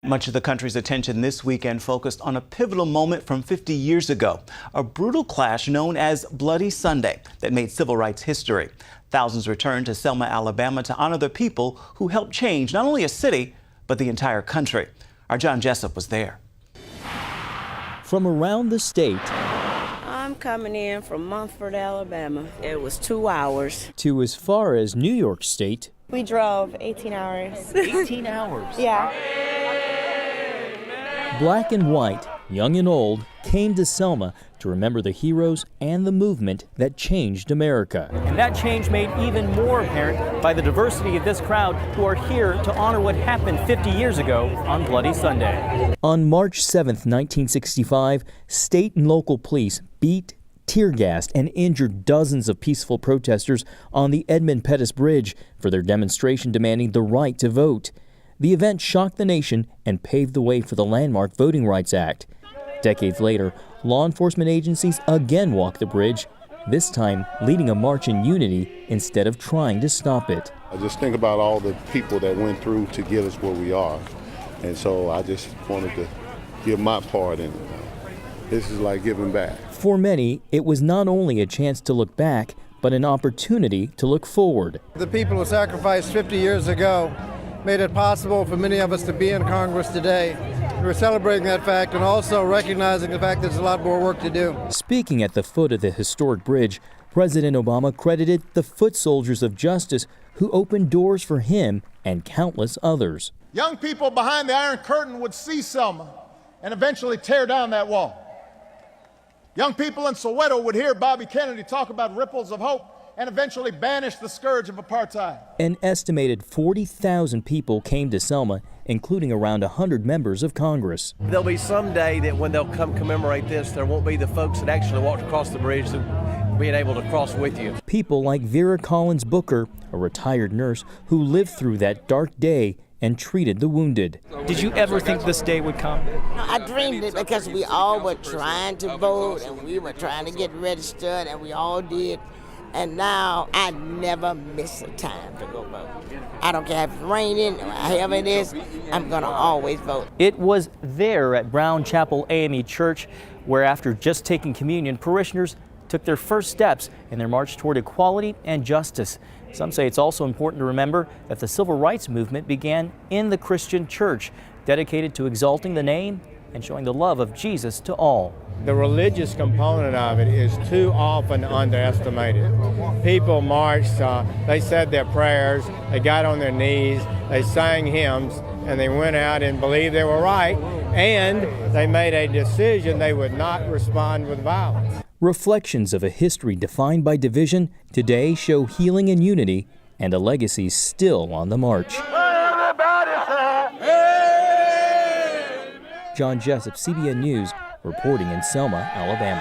Much of the country's attention this weekend focused on a pivotal moment from 50 years ago, a brutal clash known as Bloody Sunday that made civil rights history. Thousands returned to Selma, Alabama to honor the people who helped change not only a city, but the entire country. Our John Jessup was there. From around the state, I'm coming in from Montford, Alabama. It was 2 hours. To as far as New York State. We drove 18 hours. 18 hours? Yeah. Black and white, young and old, came to Selma to remember the heroes and the movement that changed America. And that change made even more apparent by the diversity of this crowd who are here to honor what happened 50 years ago on Bloody Sunday. On March 7th, 1965, state and local police beat, tear-gassed, and injured dozens of peaceful protesters on the Edmund Pettus Bridge for their demonstration demanding the right to vote. The event shocked the nation and paved the way for the landmark Voting Rights Act. Decades later, law enforcement agencies again walked the bridge, this time leading a march in unity instead of trying to stop it. I just think about all the people that went through to get us where we are. And so I just wanted to give my part in it. This is like giving back. For many, it was not only a chance to look back, but an opportunity to look forward. The people who sacrificed 50 years ago made it possible for many of us to be in Congress today. We're celebrating that fact and also recognizing the fact that there's a lot more work to do. Speaking at the foot of the historic bridge, President Obama credited the foot soldiers of justice who opened doors for him and countless others. Young people behind the Iron Curtain would see Selma and eventually tear down that wall. Young people in Soweto would hear Bobby Kennedy talk about ripples of hope and eventually banish the scourge of apartheid. An estimated 40,000 people came to Selma, including around 100 members of Congress. There'll be some day that when they'll come commemorate this, there won't be the folks that actually walked across the bridge being able to cross with you. People like Vera Collins Booker, a retired nurse who lived through that dark day and treated the wounded. Did you ever think this day would come? I dreamed it because we all were trying to vote and we were trying to get registered and we all did. And now I never miss a time to go vote. I don't care if it's raining or however it is, I'm going to always vote. It was there at Brown Chapel AME Church where, after just taking communion, parishioners took their first steps in their march toward equality and justice. Some say it's also important to remember that the civil rights movement began in the Christian church, dedicated to exalting the name and showing the love of Jesus to all. The religious component of it is too often underestimated. People marched, they said their prayers, they got on their knees, they sang hymns, and they went out and believed they were right, and they made a decision they would not respond with violence. Reflections of a history defined by division today show healing and unity and a legacy still on the march. John Jessup, CBN News, reporting in Selma, Alabama.